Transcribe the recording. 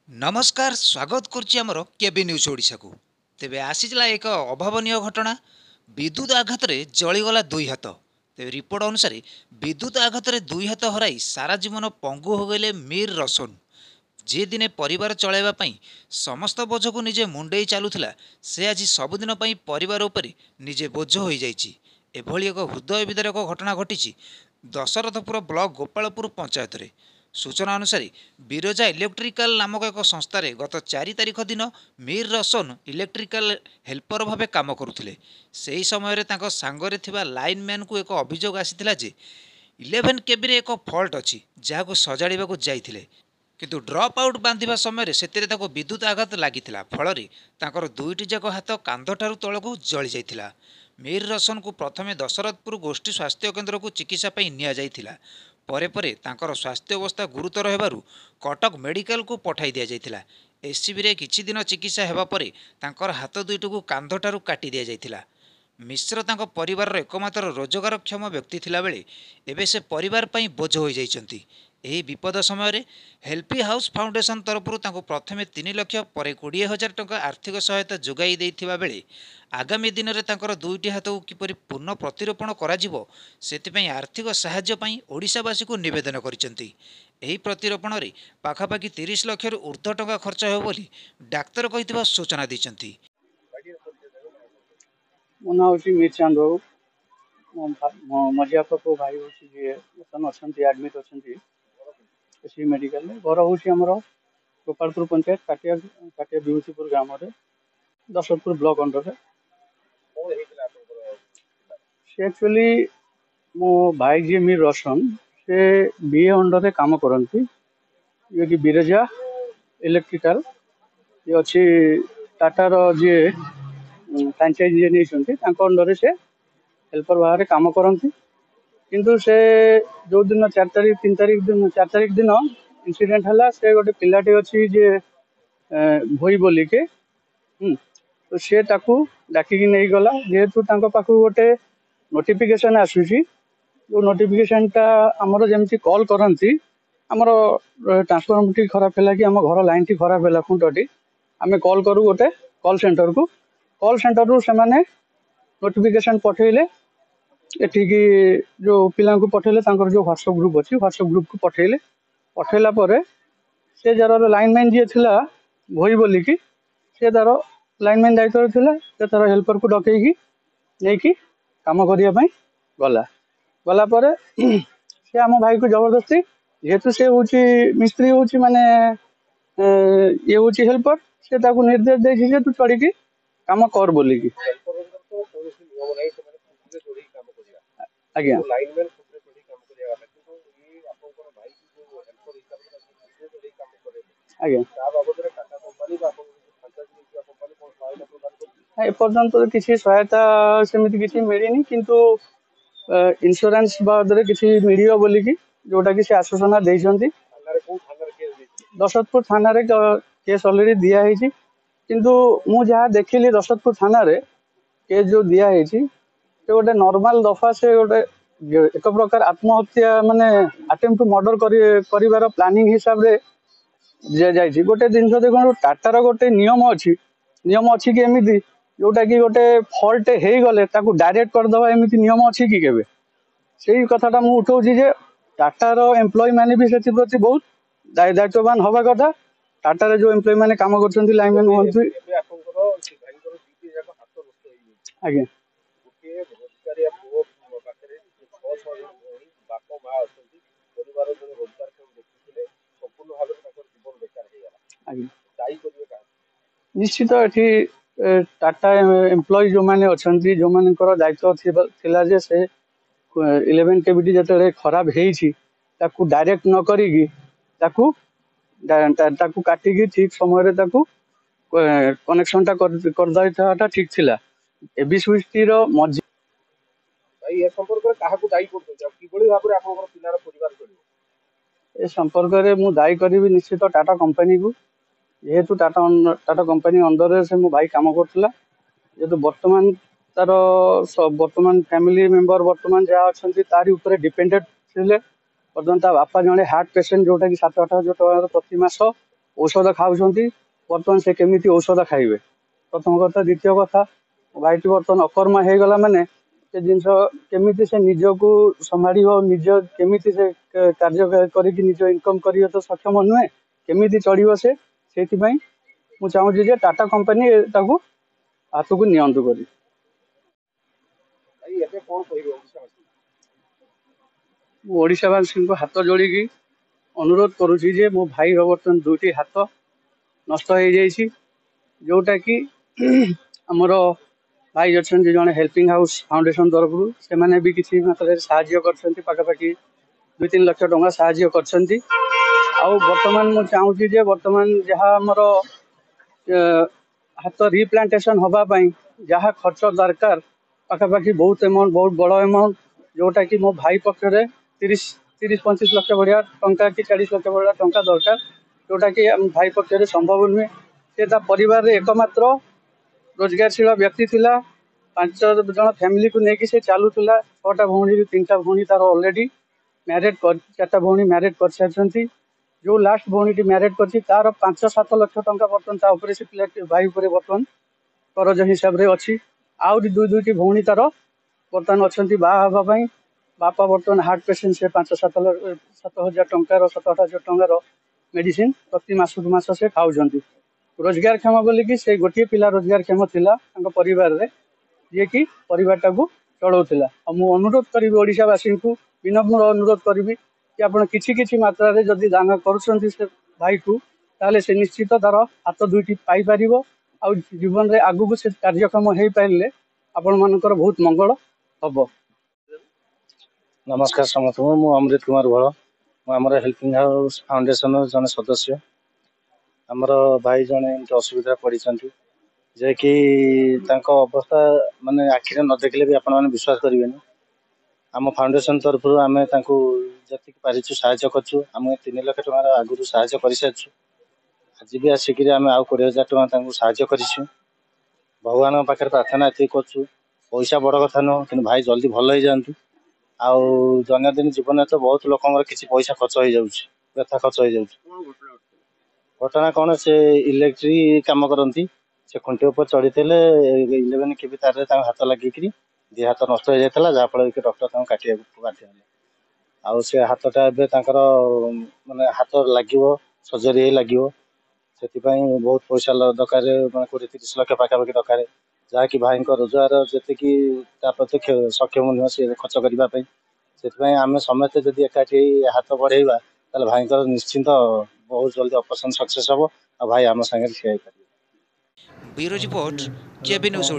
नमस्कार स्वागत करुच्ची आमर केबी न्यूज ओडिशा को तेबे आसीला एक अभावनीय घटना विद्युत आघात रे जलीगला दुई हाथ तेबे रिपोर्ट अनुसार विद्युत आघात रे दुई हाथ हराई सारा जीवन पंगु हो गले मीर रसन जे दिने परिवार चलाइबा पई समस्त बोझ को निजे मुंडई चालुथिला से आज सबुदिन पई परिवार उपरे निजे बोझ होई जाईची एभली एक हृदय विदारक घटना घटी दशरथपुर ब्लॉक गोपालपुर पंचायत रे सूचना अनुसार बिरजा इलेक्ट्रिकल नामक एक संस्था गत 4 तारिख दिन मीर रसन इलेक्ट्रिकल हेल्पर भाव काम करुले से समय सांगरे थिबा लाइन मैन को एक अभियोग आसीथिला जे 11 केबी रे एक फॉल्ट अच्छी जहाँ सजाड़ा जाइथिले किंतु ड्रप आउट बांधिबा समय से विद्युत आघात लगी फल दुईटी जाक हाथ कांधठार तलू जली जाइथिला मीर रसन को प्रथमे दशरथपुर गोष्ठी स्वास्थ्य केन्द्र को चिकित्सा निया जाइथिला परे परे तांकर स्वास्थ्य अवस्था गुरुतर हेबारु कटक मेडिकल को पठाई दिया जाइथिला एससीबी रे किछि दिन चिकित्सा हेबा परे तांकर हाथ दुईटी को कांधठारू काटी दिया जाइथिला मिश्र तांको परिवार एकमात्र रोजगारक्षम व्यक्ति थिला बेले एबे से परिवार पई बोझ होई जाइछंती एही विपद समय रे हेल्पी हाउस फाउंडेशन तरफरु तांको प्रथमे 3 लाख परे 20,000 टंका आर्थिक सहायता जोगाई देइथिबा बेले आगामी दिन में तांकर दुईटी हाथ को किपरि पुनः प्रतिरोपण करा सेतिपई आर्थिक सहाय्य पई ओडिशावासी को निवेदन करिसेंती एही प्रतिरोपण रे पाखापाखि 30 लाख रु ऊर्ध्व टंका खर्च हेबो बोली डाक्तर कहितबा सूचना दैछंती। मो ना हूँ मीर चांद बाबू मो मझिया को भाई हूँ जी बर्तमान अच्छा आडमिट अच्छा मेडिकल घर हूँ आमर गोपालपुर पंचायत काटिया काटिया विभूतिपुर ग्राम दशरथपुर ब्लॉक अंडर से एक्चुअली मो भाई जी मीर रोशन से बीए अंडर रे काम करती ये कि बिरजा इलेक्ट्रिकल ये अच्छी टाटार जी फ्रांचाइज जी नहीं अंडर से हेल्पर भाव में काम करती किंतु से जो दिन 4 तारीख 3 तारीख दिन 4 तारीख दिन इंसिडेंट है से गोटे पिलाटे अच्छी जे भई बोली के तो सी डाकिकी नहीं गला जेहेतु पाख गोटे नोटिफिकेशन आसूसी जो नोटिफिकेशन टा आमर जमी कॉल करती आमर ट्रांसफॉर्मर टी खराब है कि आम घर लाइन टी खराब है खुंटी आम कॉल करूँ गोटे कॉल सेंटर रू से नोटिफिकेशन पठेले एठिकी जो पिला को पठेले जो व्हाट्सएप ग्रुप अच्छी व्हाट्सएप ग्रुप को पठेले पठेला पर से जार लाइनमैन जी थिला भई बोलिकी से तार लाइनमैन दायित्व थिला से तार हेल्पर को डकईकी नहीं कि काम करने गला गला पर से आम भाई को जबरदस्ती जेहेतु से हूँ मिस्त्री हूँ माने ये हूँ हेल्पर से निर्देश दे तू चढ़ी काम कर बोलिकी आज्ञा आज्ञा एपर्यंत किसी सहायता सेमती किसी मिलनी किंतु इंश्योरेंस बाबद किसी मिल बोलिकी जोटा कि आश्वासना देती दशरथपुर थाना रे केस अलरेडी दिखाई किंतु मु जहाँ देखिली दशरथपुर थाना रे केस जो दिखाई से गोटे नॉर्मल दफा से गोटे एक प्रकार आत्महत्या माने अटेम्प्ट टू मर्डर कर प्लानिंग हिसाब रे जाइए गोटे जिन देखो टाटार गोटे नियम अच्छी कि एमती जोटा कि गोटे फल्ट हो गले डायरेक्ट करदे एमती नियम अच्छी कि केबे से कथाटा मुझे उठाऊँगी जे टाटार एम्प्लॉय मैंने भी से प्रति बहुत दायित्ववान हवा कथा टाटार जो एम्प्लॉय मैंने काम कर लाइनमैन हूँ आज्ञा निश्चित ये टाटा एम्प्लॉय जो मैंने अच्छा जो मान दायित्व थिला जे से 11 केबीटी जो खराब हो डायरेक्ट न करी काटिकी ठीक समय कनेक्शन टा कर ठीक थिला एबी स्विच रो मझी ए संपर्क में कहा दायी कर भाव में पिलार परिवार चलो ए संपर्क में मुझे दायी करी निश्चित टाटा कंपनी को जेहेतु टाटा कंपनी अंडर से मो भाई काम करुला जेहेतु बर्तमान तार बर्तमान फैमिली मेंबर बर्तमान जहाँ अच्छा तारी ऊपर डिपेंडेंट थे बर्तमान बापा जड़े हार्ट पेसेंट जोटा कि 7-8 हजार टकर प्रति मास ଔଷଧ ଖାଉଛନ୍ତି। ବର୍ତ୍ତମାନ ସେ କେମିତି ଔଷଧ ଖାଇବେ ପ୍ରଥମ କଥା। ଦ୍ୱିତୀୟ କଥା, ଭାଇଟି ବର୍ତ୍ତମାନ ଅକର୍ମା ହେଇଗଲା ମାନେ ସେ ଜିନିଷ କେମିତି ସେ ନିଜକୁ ସମ୍ଭାଳିବ, ନିଜ କେମିତି ସେ କାର୍ଯ୍ୟ କରିକି ନିଜ ଇନକମ୍ କରିବାକୁ ତ ସକ୍ଷମ ନୁହେଁ, କେମିତି ଚଳିବ ସେ। ସେଇଥିପାଇଁ ମୁଁ ଚାହୁଁଛି ଯେ ଟାଟା କମ୍ପାନୀ ତାକୁ ହାତକୁ ନିଅନ୍ତୁ କରି। ଭାଇ ଏବେ କଣ କହିବେ ଓଡ଼ିଶାବାସୀ? ମୁଁ ଓଡ଼ିଶାବାସୀଙ୍କୁ ହାତ ଯୋଡ଼ିକି ଅନୁରୋଧ କରୁଛି ଯେ ମୋ ଭାଇର ବର୍ତ୍ତମାନ 2ଟି ହାତ ନଷ୍ଟ ହେଇଯାଇଛି, ଯେଉଁଟାକି ଆମର ଭାଇ ଅଛନ୍ତି ଜଣେ ହେଲ୍ପିଂ ହାଉସ୍ ଫାଉଣ୍ଡେସନ୍ ତରଫରୁ, ସେମାନେ ବି କିଛି ମାତ୍ରାରେ ସାହାଯ୍ୟ କରିଛନ୍ତି, ପାଖାପାଖି 2-3 ଲକ୍ଷ ଟଙ୍କା ସାହାଯ୍ୟ କରିଛନ୍ତି। ଆଉ ବର୍ତ୍ତମାନ ମୁଁ ଚାହୁଁଛି ଯେ ବର୍ତ୍ତମାନ ଯାହା ଆମର ହାତ ରିପ୍ଲାଣ୍ଟେସନ୍ ହେବା ପାଇଁ ଯାହା ଖର୍ଚ୍ଚ ଦରକାର, ପାଖାପାଖି ବହୁତ ଏମାଉଣ୍ଟ, ବହୁତ ବଡ଼ ଏମାଉଣ୍ଟ, ଯେଉଁଟାକି ମୋ ଭାଇ ପକ୍ଷରେ 30-35 ଲକ୍ଷ ଭଳିଆ ଟଙ୍କା କି 40 ଲକ୍ଷ ଭଳିଆ ଟଙ୍କା ଦରକାର, ଯେଉଁଟାକି ଆମ ଭାଇ ପକ୍ଷରେ ସମ୍ଭବ ନୁହେଁ। ସେ ତା ପରିବାରରେ ଏକମାତ୍ର ରୋଜଗାରଶୀଳ ବ୍ୟକ୍ତି ଥିଲା। 5 ଜଣ ଫ୍ୟାମିଲିକୁ ନେଇକି ସେ ଚାଲୁଥିଲା। 6ଟା ଭଉଣୀରୁ 3ଟା ଭଉଣୀ ତାର ଅଲରେଡ଼ି ମ୍ୟାରେଡ୍, 4ଟା ଭଉଣୀ ମ୍ୟାରେଡ୍ କରିସାରିଛନ୍ତି। ଯେଉଁ ଲାଷ୍ଟ ଭଉଣୀଟି ମ୍ୟାରେଡ୍ କରିଛି ତାର 5-7 ଲକ୍ଷ ଟଙ୍କା ବର୍ତ୍ତମାନ ତା ଉପରେ, ସେ ପିଲାଟି ଭାଇ ଉପରେ ବର୍ତ୍ତମାନ କରଜ ହିସାବରେ ଅଛି। ଆହୁରି 2ଟି ଭଉଣୀ ତାର ବର୍ତ୍ତମାନ ଅଛନ୍ତି ବାହା ହେବା ପାଇଁ। ବାପା ବର୍ତ୍ତମାନ ହାର୍ଟ ପେସେଣ୍ଟ, ସେ 5-7 ହଜାର ଟଙ୍କାର, 7-8 ହଜାର ଟଙ୍କାର ମେଡିସିନ ପ୍ରତି ମାସକୁ ମାସ ସେ ଖାଉଛନ୍ତି। ରୋଜଗାରକ୍ଷମ ବୋଲିକି ସେ ଗୋଟିଏ ପିଲା ରୋଜଗାରକ୍ଷମ ଥିଲା ତାଙ୍କ ପରିବାରରେ, ଯିଏକି ପରିବାରଟାକୁ ଚଳାଉଥିଲା। ଆଉ ମୁଁ ଅନୁରୋଧ କରିବି ଓଡ଼ିଶାବାସୀଙ୍କୁ, ବିନମ୍ର ଅନୁରୋଧ କରିବି କି ଆପଣ କିଛି କିଛି ମାତ୍ରାରେ ଯଦି ଦାନ କରୁଛନ୍ତି ସେ ଭାଇକୁ, ତାହେଲେ ସେ ନିଶ୍ଚିତ ତାର ହାତ 2ଟି ପାଇପାରିବ। ଆଉ ଜୀବନରେ ଆଗକୁ ସେ କାର୍ଯ୍ୟକ୍ଷମ ହେଇପାରିଲେ ଆପଣମାନଙ୍କର ବହୁତ ମଙ୍ଗଳ ହବ। नमस्कार समस्तु मु अमृत कुमार भल आमर हेल्पिंग हाउस फाउंडेशन जने सदस्य। आमर भाई जने एमती असुविधा पड़ी जे कि अवस्था माने आखिरे न देखले भी आपण मैंने विश्वास करेंगे। आम फाउंडेशन तरफ आम जी पारिचु साहय करछु। आम 3 लाख टकर आगु साहय कर सारी। आज भी आसिक आम आउ 20,000 टका साहय करूँ। भगवान पाखे प्रार्थना ये करूँ। पैसा बड़ कथा नुह कि भाई जल्दी भल हो जातु। आउ दैनंदिन जीवन तो बहुत लोकर किसी पैसा खर्च हो जाऊँगी, व्यथा खर्च हो जाऊँगी। घटना कौन, से इलेक्ट्रिक काम करती, से खुंटी उपर चढ़ी थे 11 केवी तार हाथ लगिक 2 हाथ नष्ट हो जाता, जहाँफल कि डॉक्टर काटिया बाध्य। आउ से हाथटा माने हाथ लगे सर्जरी लगे, से बहुत पैसा दरकार, 20-30 लाख पाखापाखि दरकार, जहाँकि भाई रोजगार जी प्रति सक्षम नुह सी खर्च करने से आम समस्ते जब एकाठी हाथ बढ़ेगा ताल भाई निश्चिंत बहुत जल्दी ऑपरेशन सक्सेस हम। भाई आम सागर ठिया। ब्यूरो रिपोर्ट केबी न्यूज।